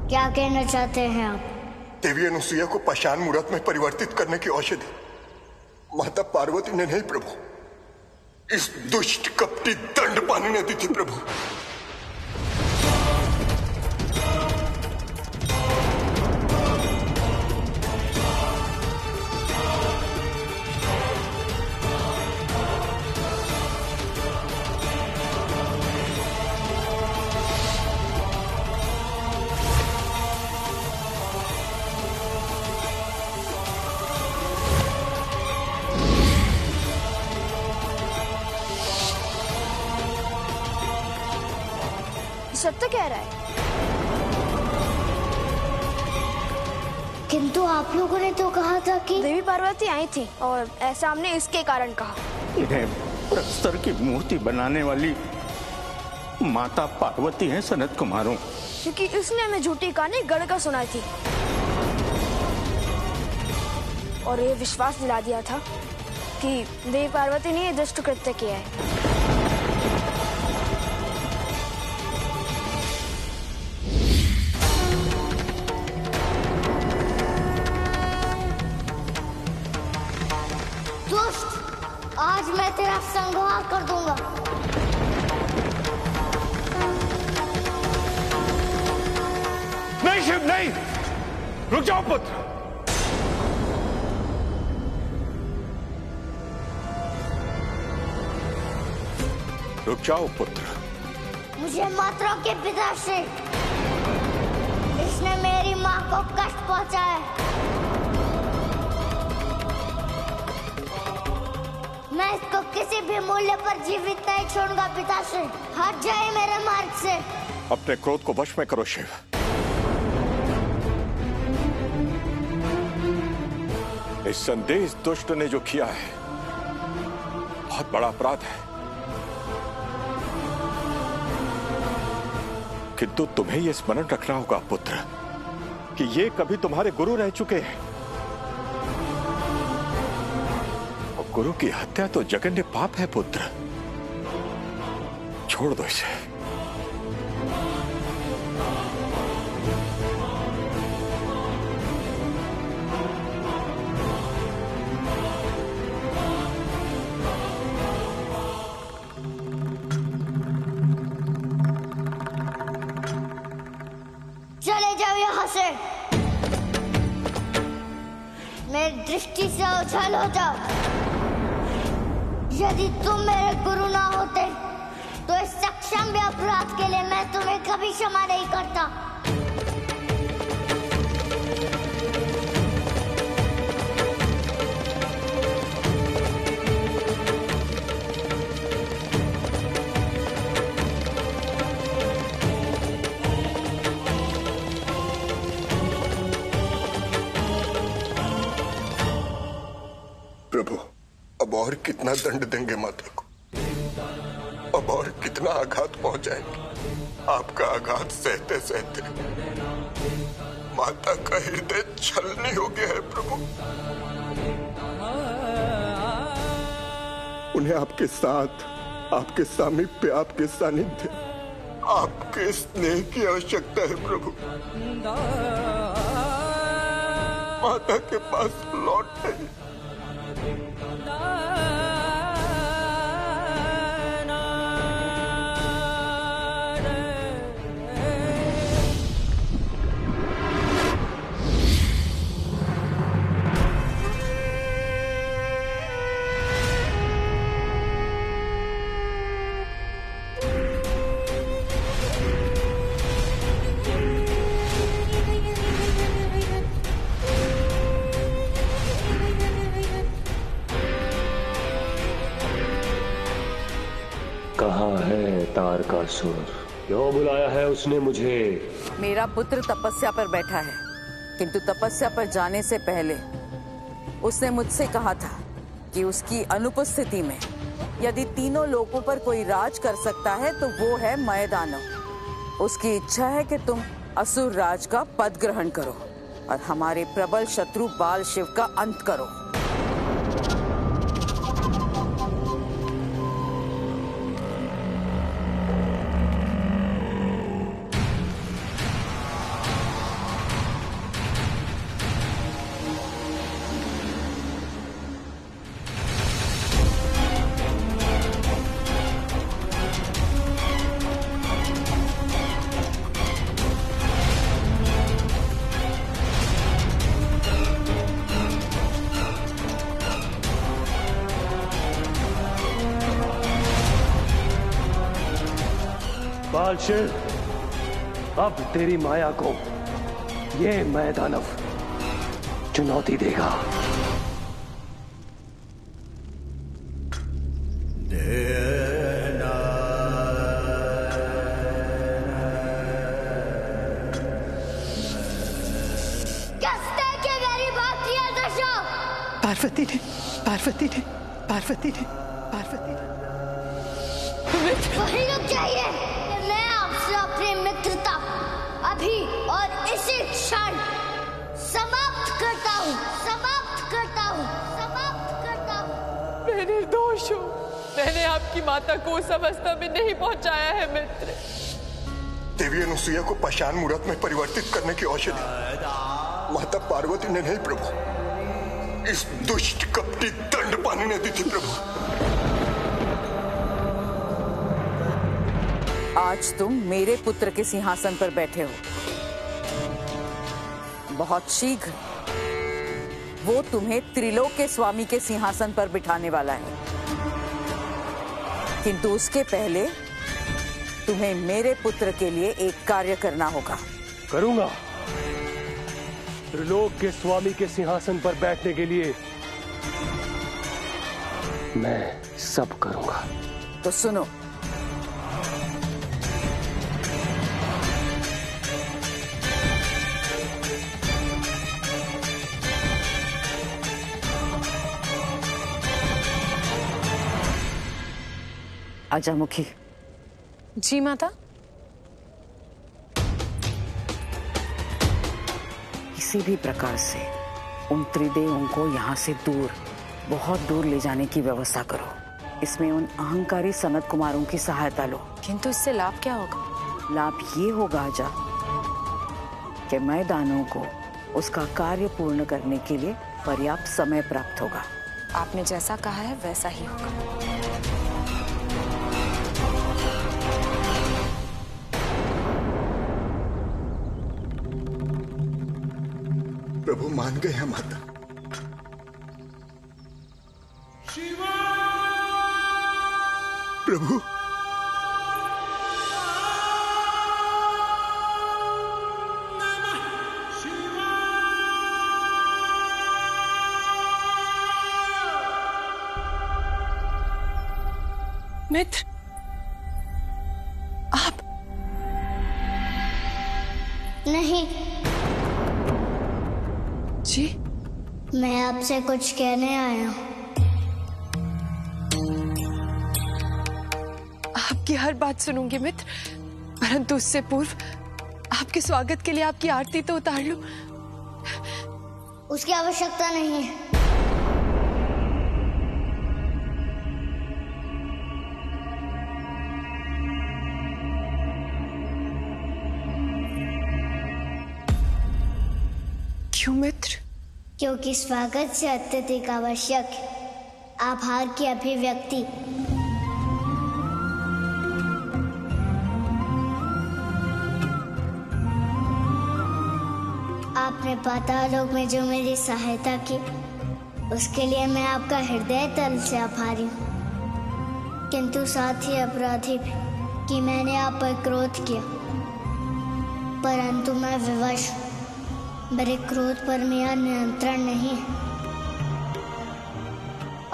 क्या कहना चाहते हैं आप? देवी अनुसुईया को पाषाण मूरत में परिवर्तित करने की औषधि माता पार्वती ने नहीं प्रभु, इस दुष्ट कपटी दंडपानी ने दी थी प्रभु। सत्य कह रहा है। किंतु आप लोगों ने तो कहा था कि देवी पार्वती आई थी और ऐसा हमने इसके कारण कहा। इन्हें प्रस्तर की मूर्ति बनाने वाली माता पार्वती है सनत कुमारों, क्योंकि इसने हमें झूठी कहानी गढ़कर सुनाई थी और ये विश्वास दिला दिया था कि देवी पार्वती ने ये दुष्ट कृत्य किया है। आज मैं तेरा संहार कर दूंगा। नहीं शिव नहीं, रुक जाओ पुत्र। रुक जाओ पुत्र। मुझे मात्रों के पिता से इसने मेरी माँ को कष्ट पहुंचा है। मैं इसको किसी भी मूल्य पर जीवित नहीं छोड़ूंगा पिताश्री। हट जाए मेरे मार्ग से। अपने क्रोध को वश में करो शिव। इस संदेश दुष्ट ने जो किया है बहुत बड़ा अपराध है, किंतु तुम्हें यह स्मरण रखना होगा पुत्र कि ये कभी तुम्हारे गुरु रह चुके हैं। गुरु की हत्या तो जघन्य पाप है पुत्र, छोड़ दो इसे। चले जाओ यहाँ से, मेरी दृष्टि से ओझल हो जाओ। यदि तुम मेरे गुरु ना होते तो इस सक्षम अपराध के लिए मैं तुम्हें कभी क्षमा नहीं करता। प्रभु, अब और कितना दंड देंगे माता को? अब और कितना आघात पहुंचाएंगे? आपका आघात सहते सहते माता का हृदय छलनी हो गया है प्रभु। उन्हें आपके साथ, आपके सामीप्य, आपके सानिध्य, आपके स्नेह की आवश्यकता है प्रभु। माता के पास लौट आइए। कहाँ है तारकासुर? क्यों बुलाया है उसने मुझे? मेरा पुत्र तपस्या पर बैठा है, किंतु तपस्या पर जाने से पहले उसने मुझसे कहा था कि उसकी अनुपस्थिति में यदि तीनों लोकों पर कोई राज कर सकता है तो वो है मयदानव। उसकी इच्छा है कि तुम असुर राज का पद ग्रहण करो और हमारे प्रबल शत्रु बाल शिव का अंत करो। बाल शेर, अब तेरी माया को ये मैं दानव चुनौती देगा। किसने की मेरी बात किया दशरथ? पार्वती ने पार्वती ने पार्वती ने पार्वती ने। वही लोग चाहिए कि मैं आपसे अपनी मित्रता अभी और इसी क्षण समाप्त करता हूँ, समाप्त करता हूँ, समाप्त करता हूँ। मैं निर्दोष हूँ। मैंने आपकी माता को उस अवस्था में नहीं पहुंचाया है मित्र। देवी अनुसुईया को पाषाण मूरत में परिवर्तित करने की औषधि माता पार्वती ने नहीं प्रभु, इस दुष्ट कपटी दंडपानी ने दी थी प्रभु। आज तुम मेरे पुत्र के सिंहासन पर बैठे हो। बहुत शीघ्र वो तुम्हें त्रिलोक के स्वामी के सिंहासन पर बिठाने वाला है, किंतु उसके पहले तुम्हें मेरे पुत्र के लिए एक कार्य करना होगा। करूंगा। त्रिलोक के स्वामी के सिंहासन पर बैठने के लिए मैं सब करूंगा। तो सुनो, आजा मुखी। जी माता। किसी भी प्रकार से उन त्रिदेवों को यहाँ से दूर, बहुत दूर ले जाने की व्यवस्था करो। इसमें उन अहंकारी सनत कुमारों की सहायता लो। किंतु इससे लाभ क्या होगा? लाभ ये होगा आजा कि मैं दानवों को उसका कार्य पूर्ण करने के लिए पर्याप्त समय प्राप्त होगा। आपने जैसा कहा है वैसा ही होगा। प्रभु मान गए हैं माता। प्रभु मित्र, आप नहीं, जी मैं आपसे कुछ कहने आया हूँ। आपकी हर बात सुनूंगी मित्र, परंतु उससे पूर्व आपके स्वागत के लिए आपकी आरती तो उतार लूं। उसकी आवश्यकता नहीं है। क्यों मित्र? क्योंकि स्वागत से अत्यधिक आवश्यक है आभार की अभिव्यक्ति। आपने पातालोक में जो मेरी सहायता की, उसके लिए मैं आपका हृदय तल से आभारी हूँ, किंतु साथ ही अपराधी भी कि मैंने आप पर क्रोध किया। परंतु मैं विवश हूँ, मेरे क्रोध पर मेरा नियंत्रण नहीं है,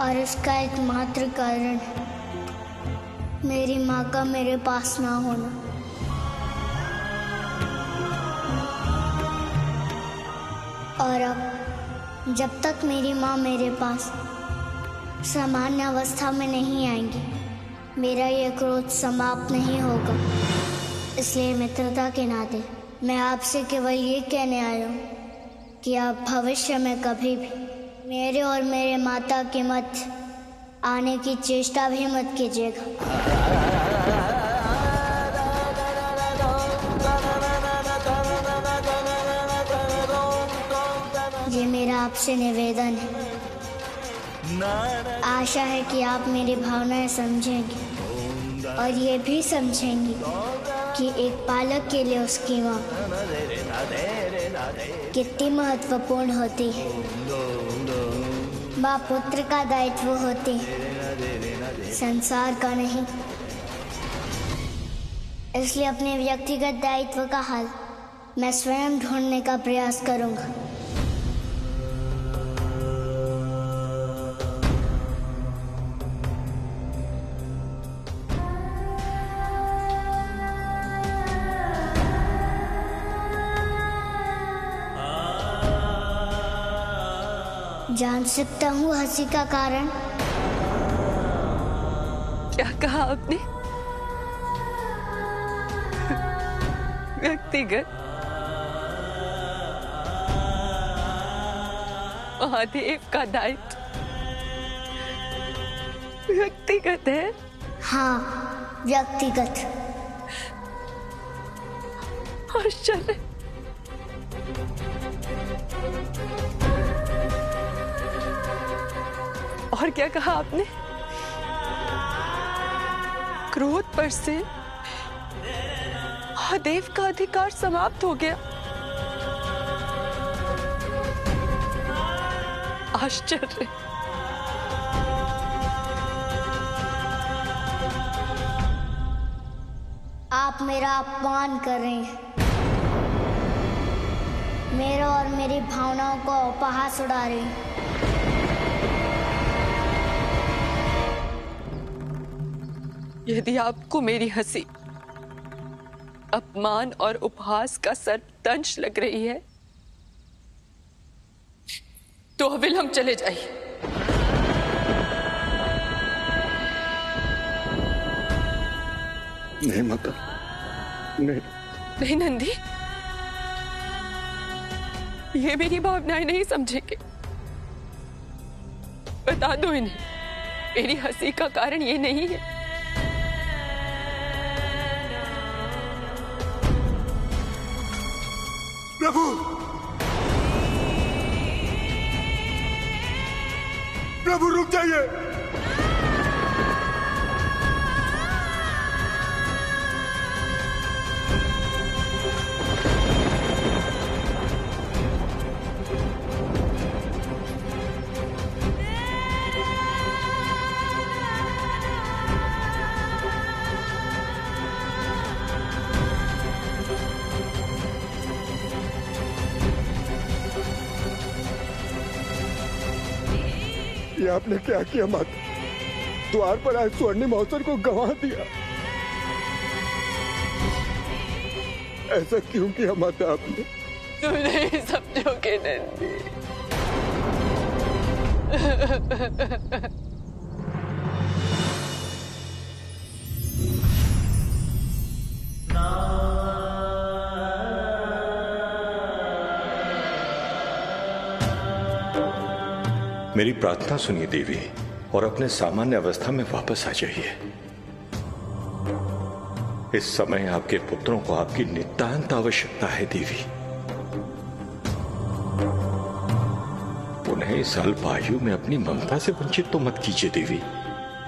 और इसका एकमात्र कारण है मेरी माँ का मेरे पास ना होना। और अब जब तक मेरी माँ मेरे पास सामान्य अवस्था में नहीं आएंगी, मेरा ये क्रोध समाप्त नहीं होगा। इसलिए मित्रता के नाते मैं आपसे केवल ये कहने आया हूँ कि आप भविष्य में कभी भी मेरे और मेरे माता के मध्य आने की चेष्टा भी मत कीजिएगा। ये मेरा आपसे निवेदन है। आशा है कि आप मेरी भावनाएं समझेंगे और ये भी समझेंगी कि एक पालक के लिए उसकी माँ कितनी महत्वपूर्ण होती है। माँ पुत्र का दायित्व होती है, संसार का नहीं। इसलिए अपने व्यक्तिगत दायित्व का हल मैं स्वयं ढूंढने का प्रयास करूंगा। जान सकता हूँ हंसी का कारण? क्या कहा आपने? व्यक्तिगत? महादेव का दायित्व व्यक्तिगत है? हाँ, व्यक्तिगत। आश्चर्य। और क्या कहा आपने? क्रोध पर से महादेव का अधिकार समाप्त हो गया। आश्चर्य। आप मेरा अपमान कर रहे हैं। मेरा और मेरी भावनाओं को उपहास उड़ा रहे हैं। यदि आपको मेरी हंसी अपमान और उपहास का सर्पदंश लग रही है तो अविलंब चले जाइए। नहीं माता, नहीं। नहीं नंदी, ये मेरी भावनाएं नहीं समझेंगे। बता दो इन्हें, मेरी हंसी का कारण ये नहीं है। प्रभु, प्रभु रुक जाइए। ये आपने क्या किया माता? द्वार पर आए स्वर्णिम अवसर को गंवा दिया। ऐसा क्यों किया माता आपने? तुम नहीं समझोगे नंदी। मेरी प्रार्थना सुनिए देवी, और अपने सामान्य अवस्था में वापस आ जाइए। इस समय आपके पुत्रों को आपकी नितांत आवश्यकता है देवी। उन्हें इस अल्प आयु में अपनी ममता से वंचित तो मत कीजिए देवी।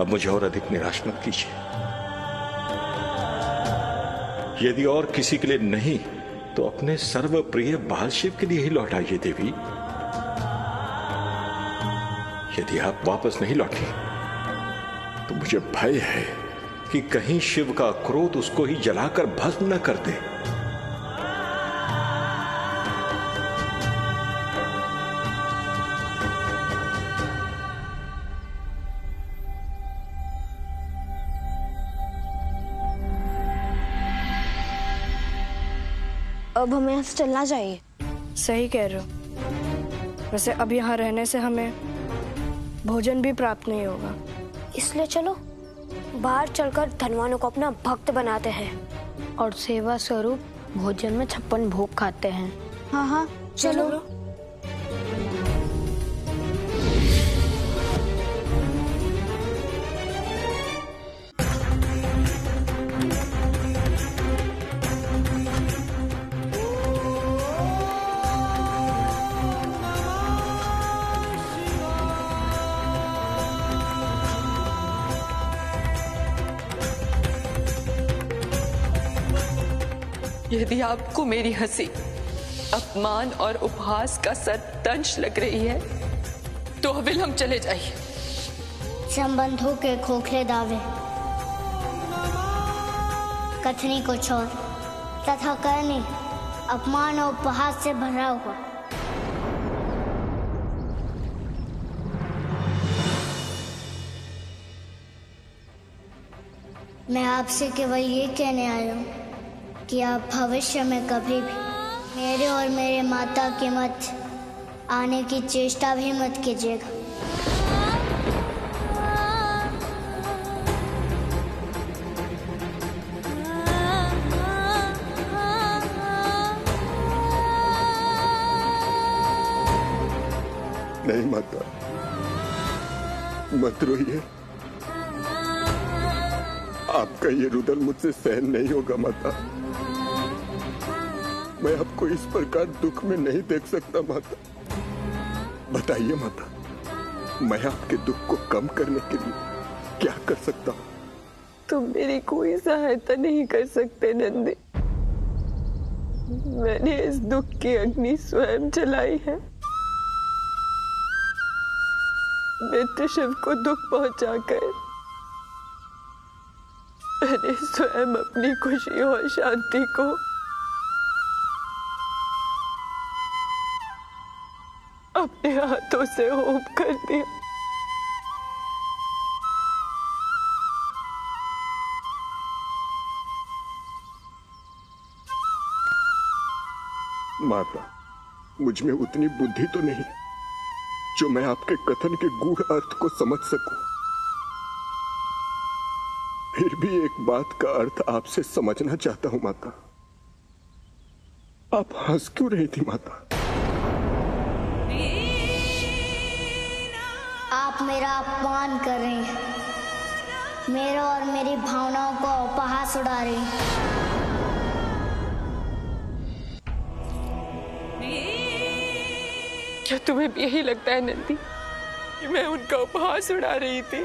अब मुझे और अधिक निराश मत कीजिए। यदि और किसी के लिए नहीं तो अपने सर्वप्रिय बाल शिव के लिए ही लौटाइए देवी। यदि आप वापस नहीं लौटे तो मुझे भय है कि कहीं शिव का क्रोध उसको ही जलाकर भस्म न कर दे। अब हमें यहाँ से चलना चाहिए। सही कह रहे हो। वैसे अब यहाँ रहने से हमें भोजन भी प्राप्त नहीं होगा, इसलिए चलो बाहर चलकर धनवानों को अपना भक्त बनाते हैं और सेवा स्वरूप भोजन में 56 भोग खाते हैं। हाँ हाँ चलो। यदि आपको मेरी हंसी अपमान और उपहास का सर्पदंश लग रही है तो अविलंब चले जाइए। संबंधों के खोखले दावे कथनी को छोड़ तथा करनी अपमान और उपहास से भरा हुआ। मैं आपसे केवल ये कहने आया हूँ कि आप भविष्य में कभी भी मेरे और मेरे माता के मध्य आने की चेष्टा भी मत कीजिएगा। नहीं माता, मत रोइए। आपका ये रुदन मुझसे सहन नहीं होगा माता। मैं आपको इस प्रकार दुख में नहीं देख सकता माता। बताइए माता, मैं आपके दुख को कम करने के लिए क्या कर सकता हूँ? तुम मेरी कोई सहायता नहीं कर सकते नंदी। मैंने इस दुख की अग्नि स्वयं जलाई है। मित्र शिव को दुख पहुंचाकर मैंने स्वयं अपनी खुशी और शांति को अपने हाथों से होम कर दिया। माता, मुझ में उतनी बुद्धि तो नहीं जो मैं आपके कथन के गूढ़ अर्थ को समझ सकूं। फिर भी एक बात का अर्थ आपसे समझना चाहता हूं माता। आप हंस क्यों रही थी माता? आप मेरा अपमान कर रही हैं, मेरा और मेरी भावनाओं को उपहास उड़ा रही हैं। क्या तुम्हें भी यही लगता है नंदी कि मैं उनका उपहास उड़ा रही थी,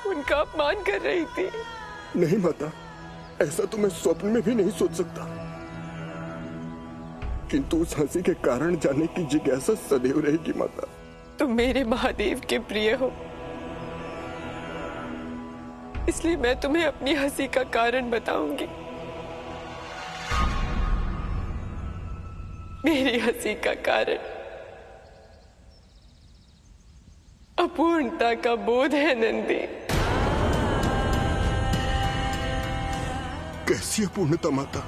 उनका अपमान कर रही थी? नहीं माता, ऐसा तो मैं स्वप्न में भी नहीं सोच सकता। किंतु उस हंसी के कारण जानने की जिज्ञासा सदैव रहेगी माता। तुम मेरे महादेव के प्रिय हो, इसलिए मैं तुम्हें अपनी हंसी का कारण बताऊंगी। मेरी हंसी का कारण अपूर्णता का बोध है नंदी। कैसी अपूर्णता माता?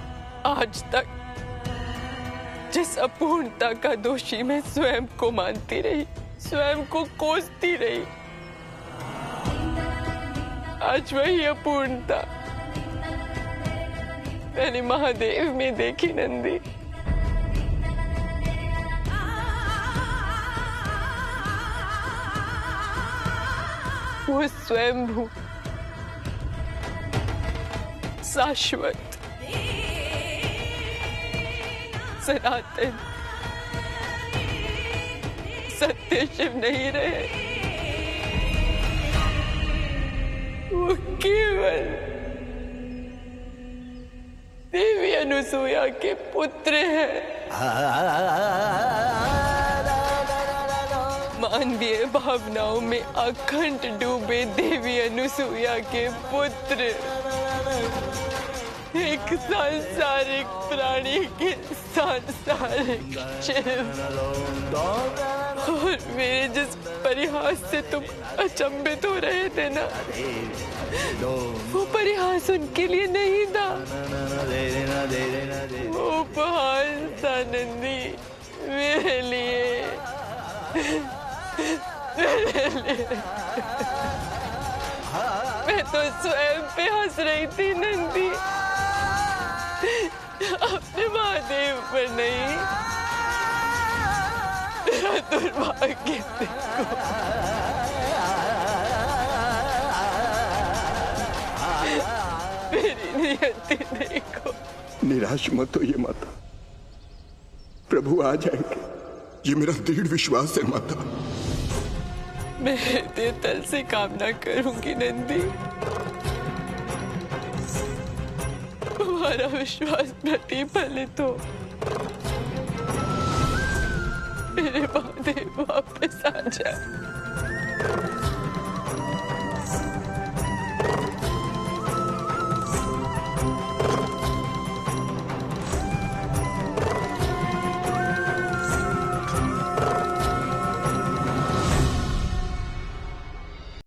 आज तक जिस अपूर्णता का दोषी मैं स्वयं को मानती रही, स्वयं को कोसती रही, आज वही अपूर्णता मैंने महादेव में देखी नंदी। वो स्वयंभू, शाश्वत, सनातन, सत्य शिव नहीं रहे। वो केवल देवी अनुसूया के पुत्र हैं। मानवीय भावनाओं में अखंड डूबे देवी अनुसूया के पुत्र एक सांसारिक प्राणी के सांसारिक शिव। और मेरे जिस परिहास से तुम अचंभित हो रहे थे ना, वो परिहास उनके लिए नहीं था, वो उपहास था नंदी मेरे लिए। मैं तो स्वयं पे हंस रही थी नंदी, अपने महादेव पर नहीं। तेरा दुर्भाग्य देखो, मेरी नियति देखो। निराश मत होइए माता, प्रभु आ जाएंगे, ये मेरा दृढ़ विश्वास है माता। मैं हृदय तल से कामना करूंगी नंदी, तुम्हारा विश्वास प्रतिफलित हो, मेरे महादेव वापस आ जाए।